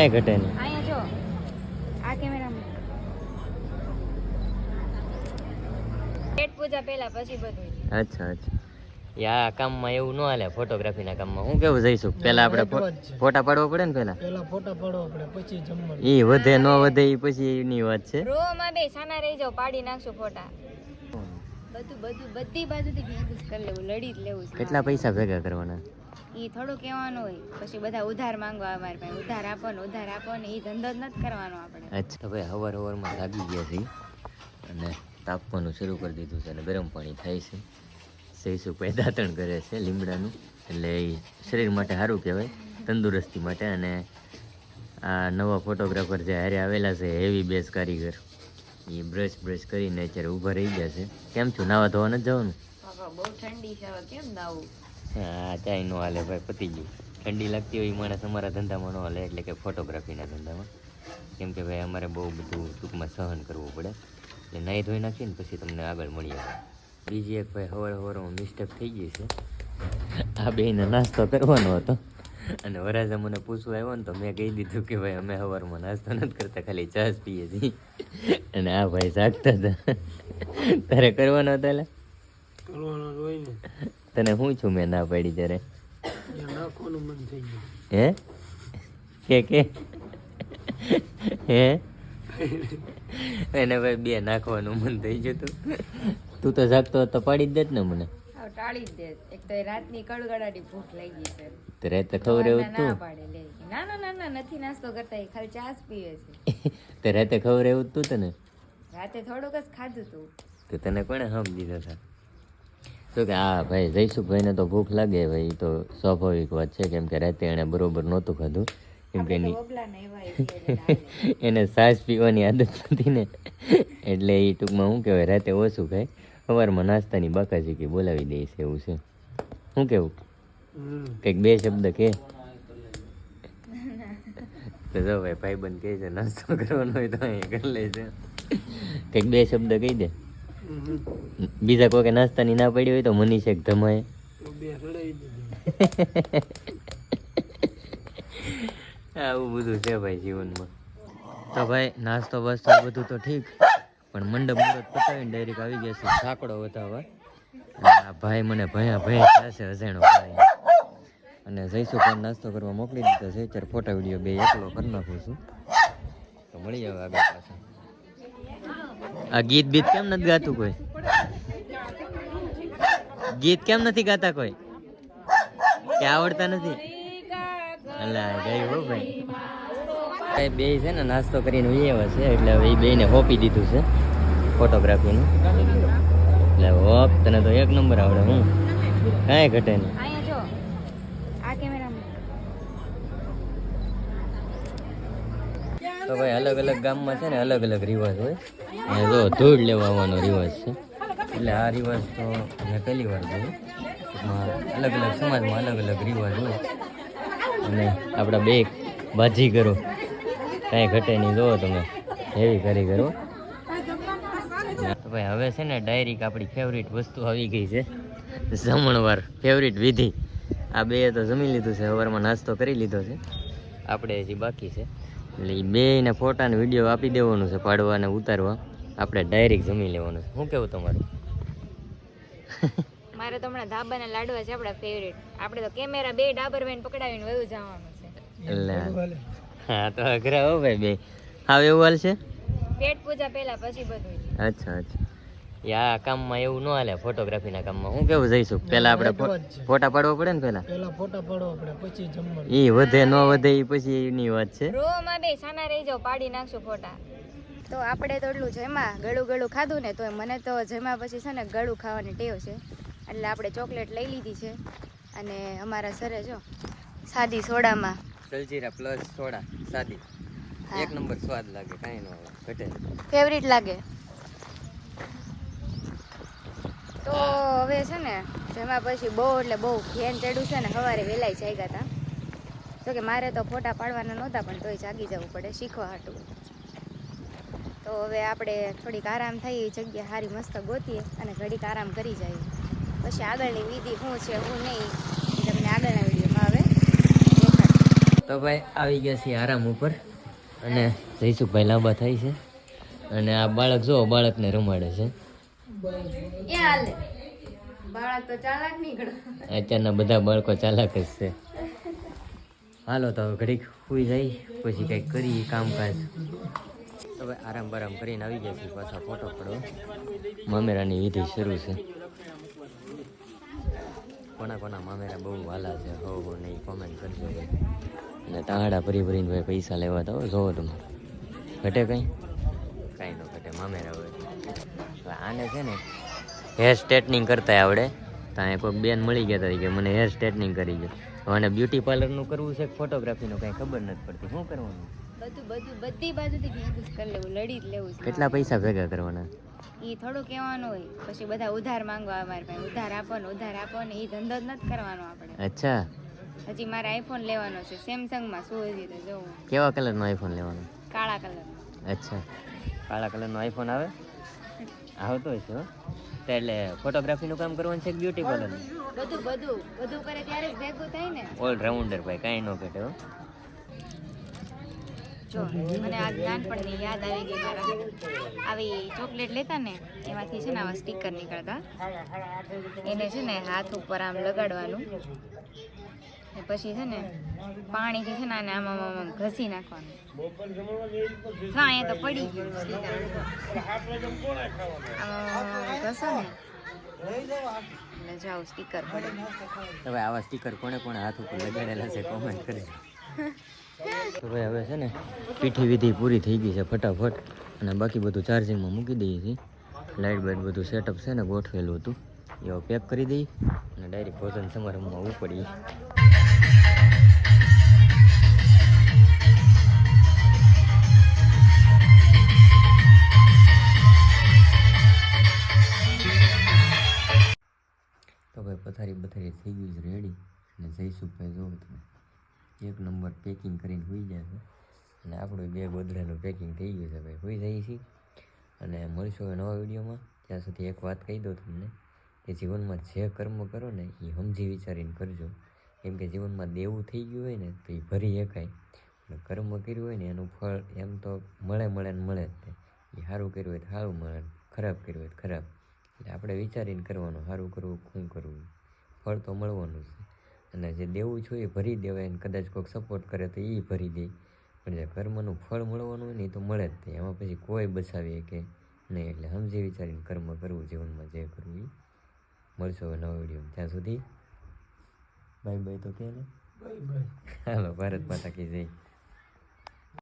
કાંઈ ઘટે નહીં. અહીંયા જો આ કેમેરામાં પેટ પૂજા પહેલા પછી બધું. અચ્છા યા કામમાં એવું ન હાલે. ફોટોગ્રાફીના કામમાં હું કેવું જઈશું પેલા આપણે ફોટા પાડવો પડે ને પેલા ફોટા પાડવો પડે પછી જમવાનું. ઈ વધે ન વધે ઈ પછી એની વાત છે. રોમાં બે સાના રહી જાવ પાડી નાખશું ફોટા. બધી બાજુથી ભેગું કરી લેવું, લડી જ લેવું. કેટલા પૈસા ભેગા કરવાના? ઈ થોડું કહેવાનું હોય, પછી બધા ઉધાર માંગવા અમારે પાસે. ઉધાર આપો ને ઈ ધંધો જ નથી કરવાનો આપણે. અચ્છા ભાઈ હવારમાં જાગી ગયા છે અને તાપવાનું શરૂ કરી દીધું છે અને ગરમ પાણી થાય છે. સહીસુભાઈ દાંતણ કરે છે લીમડાનું, એટલે એ શરીર માટે સારું કહેવાય, તંદુરસ્તી માટે. અને આ નવા ફોટોગ્રાફર જે હારે આવેલા છે હેવી બેઝ કારીગર, એ બ્રશ કરીને અત્યારે ઊભા રહી ગયા છે. કેમ છું, નાવા ધોવા નથી જવાનું? બહુ ઠંડી છે, કેમ નાવું? હા ચાય નો હાલે ભાઈ, પતી ગયું. ઠંડી લાગતી હોય માણસ અમારા ધંધામાં ન હાલે, એટલે કે ફોટોગ્રાફીના ધંધામાં. કેમ કે ભાઈ અમારે બહુ બધું ટૂંકમાં સહન કરવું પડે, એટલે નાહી ધોઈ નાખીએ ને પછી તમને આગળ મળીએ. બીજી એક ભાઈ હવારમાં મિસ્ટેક થઈ ગઈ છે. આ બેને નાસ્તો કરવાનો હતો અને વરાજા મને પૂછવા આવ્યો ને તો મેં કહી દીધું કે ભાઈ અમે સવારમાં નાસ્તો નથી કરતા, ખાલી ચા જ પીએ છીએ. અને આ ભાઈ જાગતા હતા. તારે કરવાનો હતો? એટલે તને શું છું મેં ના પાડી ત્યારે? હે કે હે એને ભાઈ બે નાખવાનું મન થઈ ગયું તું. તું તો જાગતો તો પાડી જ દેત ને મને. ટાળી જ દે. એક તો રાતની કડગડાટી ભૂખ લાગી છે. તો રાતે ખવડાવું તું? ના નથી નાસ્તો કરતા, ખાલી ચા જ પીવે છે. તો રાતે ખવડાવું તું તને? રાતે થોડુંક જ ખાધું તું. તો તને કોણે હમ દીધા હતા? તો કે હા ભાઈ જયસુખભાઈને તો ભૂખ લાગે ભાઈ, તો સ્વાભાવિક વાત છે. કેમ કે રાતે એણે બરોબર નહોતું ખાધું, કેમ કે એને સાસ પીવાની આદત નથી ને, એટલે એ ટૂંકમાં શું કહેવાય રાતે ઓછું ખાય. સવારમાં નાસ્તાની બાકાજી બોલાવી દે છે એવું છે. શું કેવું? કંઈક બે શબ્દ કે તો જો ભાઈ ભાઈબંધ કહે છે નાસ્તો કરવાનો હોય તો અહીંયા કરી લે છે. કંઈક બે શબ્દ કહી દે. બીજા કોઈ નાસ્તાની ના પડી હોય તો મનીષ એક ધમાય. આવું બધું છે ભાઈ જીવનમાં. તો ભાઈ નાસ્તો બસ બધું તો ઠીક, પણ મંડપ મુહૂર્ત પતાવીને ડાયરેક્ટ આવી ગયા છે સાંકડો વધારવા. આ ભાઈ મને ભયા થશે હજાણો ભાઈ. અને જયસુભાઈ નાસ્તો કરવા મોકલી દીધો છે. અત્યારે ફોટા વિડીયો બે એકલો કરી નાખું છું, તો મળી આવે આગળ પાછા. આ ગીત બીત કેમ નથી ગાતું કોઈ? ગીત કેમ નથી ગાતા કોઈ? કે આવડતા નથી? અલા ગઈ હો ભાઈ. બે છે ને નાસ્તો કરીને આવ્યા છે, એટલે હવે એ બેને હોપી દીધું છે ફોટોગ્રાફીનું. એટલે હોપ તને તો એક નંબર આવડે. હું કાંઈ ઘટે નહીં. અહીંયા જો આ કેમેરામાં તો ભાઈ અલગ અલગ ગામમાં છે ને અલગ અલગ રિવાજ હોય. અહીંયા જો ધૂળ લેવા આવવાનો રિવાજ છે, એટલે આ રિવાજ તો મેં પહેલી વાર જોયું. અલગ અલગ સમાજમાં અલગ અલગ રિવાજ હોય. અને આપણા બે બાજી કરો, કાંઈ ઘટે નહીં. જોવો તમે એવી કરી કરો. તો ભાઈ હવે છે ને ડાયરેક્ટ આપણી ફેવરિટ વસ્તુ આવી ગઈ છે, જમણવાર ફેવરિટ વિધિ. આ બે તો જમી લીધું છે, સવારમાં નાસ્તો કરી લીધો છે, આપણે હજી બાકી છે. એટલે એ બેને ફોટાને વિડીયો આપી દેવાનું છે પાડવા અને ઉતારવા. આપણે ડાયરેક્ટ જમી લેવાનું છે. શું કેવું તમારું? મારે તો હમણાં ધાબાના લાડવા છે આપણા ફેવરેટ. આપણે તો કેમેરા બે ડાબર વેન પકડાવીને વધુ જવાનું છે. એટલે હા તો અઘરા હો ભાઈ બે. હા એવું હાલ છે પેટ પૂજા પહેલા પછી બધું. અચ્છા યા કામમાં એવું ન હાલે. ફોટોગ્રાફીના કામમાં હું કેવું જઈશું પેલા આપણે ફોટા પાડવો પડે ને પેલા ફોટા પાડવો પડે પછી જમવાનું. ઈ વધે ન વધે ઈ પછી એની વાત છે. રોમાં બે સાના રહી જાવ પાડી નાખશું ફોટા. તો આપણે તો એટલું જેમાં ગળું ખાધું ને, તો મને તો જેમાં પછી છે ને ગળું ખાવાની ટેવ છે, એટલે આપણે ચોકલેટ લઈ લીધી છે. અને અમારા સરે જો સાદી સોડામાં જલજીરા પ્લસ સોડા સાદી, એક નંબર સ્વાદ લાગે, કાંઈ ન ઘટે, ફેવરિટ લાગે. તો હવે છે ને જેમાં પછી બહુ એટલે બહુ ઘેન ચડ્યું છે ને. સવારે વહેલાય જાગ્યા હતા, તો કે મારે તો ફોટા પાડવાના નહોતા, પણ તોય જાગી જવું પડે શીખવા હાટું. તો હવે આપણે થોડીક આરામ થઈ, જગ્યા સારી મસ્ત ગોતીએ અને ઘડીક આરામ કરી જઈએ. પછી આગળની વિધિ શું છે શું નહીં તમને આગળના વિડીયોમાં હવે દેખાડું. તો ભાઈ આવી ગયા છીએ આરામ ઉપર અને જયસુખભાઈ લાંબા થાય છે અને આ બાળક જો બાળકને રમાડે છે. બાળક તો ચાલાક નીકળો. અત્યારના બધા બાળકો ચાલાક જ છે. હાલો તો હવે ઘડીક સુઈ જાય પછી કંઈક કરીએ કામકાજ. તો ભાઈ આરામ બારામ કરીને આવી ગયા છીએ પાછા ફોટો પડવા. મામેરાની વિધિ શરૂ છે. કોના કોના મામેરા બહુ વાલા છે હો નહીં કોમેન્ટ કરજો ભાઈ. અને તાહડા ભરી ભરીને ભાઈ પૈસા લેવા તો જોવો તમે ઘટે કંઈ કાંઈ ન ઘટે મામેરા હોય. હવે આને છે ને હેર સ્ટ્રેટનિંગ કરતા આવડે. ત્યાં કોઈ બેન મળી ગયા હતા કે મને હેર સ્ટ્રેટનિંગ કરી ગયો. હવે આને બ્યુટી પાર્લરનું કરવું છે કે ફોટોગ્રાફીનું કાંઈ ખબર નથી પડતી. શું કરવાનું? બધી બાજુથી ભેગું જ કરી લેવું, લડી જ લેવું છે. કેટલા પૈસા ભેગા કરવાના? એ થોડું કહેવાનું હોય, પછી બધા ઉધાર માંગવા અમારે પાસે. ઉધાર આપો ને એ ધંધો જ નથી કરવાનો આપણે. અચ્છા, હજી મારે આઈફોન લેવાનો છે સેમસંગમાં. શું હજી તો જોવું. કેવા કલરનો આઈફોન લેવાનો? કાળા કલર. અચ્છા, કાળા કલરનો આઈફોન આવે? આવતો હશે હો. તો એટલે ફોટોગ્રાફીનું કામ કરવાનું છે કે બ્યુટી પાર્લરનું? બધું કરે ત્યારે જ ભેગું થાય ને. ઓલરાઉન્ડર ભાઈ, કાંઈ ન ઘટે હો. જો મને આ નાનપણની યાદ આવી ગઈ મારા. આવી ચોકલેટ લેતા ને એમાંથી છે ને આવા સ્ટીકર નીકળતા. એને છે ને હાથ ઉપર આમ લગાડવાનું ને પછી છે ને પાણીથી છે ને આને આમ આમ આમ ઘસી નાખવાનું. હા અહીંયા તો પડી ગયું ઘસો ને એટલે જાઓ સ્ટીકર પડે. હવે આવા સ્ટીકર કોણે કોણે હાથ ઉપર લગાડેલા છે કોમેન્ટ કરજો. તો ભાઈ હવે છે ને પીઠી વિધિ પૂરી થઈ ગઈ છે ફટાફટ. અને બાકી બધું ચાર્જિંગમાં મૂકી દઈએ છીએ. લાઇટ બાઇટ બધું સેટઅપ છે ને ગોઠવેલું હતું એ પેક કરી દઈએ અને ડાયરેક્ટ ભોજન સમારંભમાં ઉપડીએ. તો ભાઈ પથારી બથારી થઈ ગઈ છે રેડી. અને જયસુખભાઈ જોવો તમે એક નંબર પેકિંગ કરીને હોઈ જાય છે. અને આપણું બે ગોદડાનું પેકિંગ થઈ ગયું છે ભાઈ. હોઈ જઈએ છીએ અને મળશું હવે નવા વિડીયોમાં. ત્યાં સુધી એક વાત કહી દઉં તમને કે જીવનમાં જે કર્મ કરો ને એ સમજી વિચારીને કરજો. કેમ કે જીવનમાં દેવું થઈ ગયું હોય ને તો એ ભરી શકાય. અને કર્મ કર્યું હોય ને એનું ફળ એમ તો મળે ને મળે જ તે. એ સારું કર્યું હોય તો સારું મળે, ખરાબ કર્યું હોય તો ખરાબ. એટલે આપણે વિચારીને કરવાનું સારું કરવું શું કરવું, ફળ તો મળવાનું છે. અને જે દેવું છું એ ભરી દેવાય અને કદાચ કોઈક સપોર્ટ કરે તો એ ભરી દે. પણ જે કર્મનું ફળ મળવાનું હોય ને એ તો મળે જ તે. એમાં પછી કોઈ બચાવીએ કે નહીં. એટલે સમજી વિચારીને કર્મ કરવું જીવનમાં જે કરવું એ. મળશો હવે નવા વિડીયો. ત્યાં સુધી બાય બાય તો કે ને. હાલો ભારત માતા કી જય.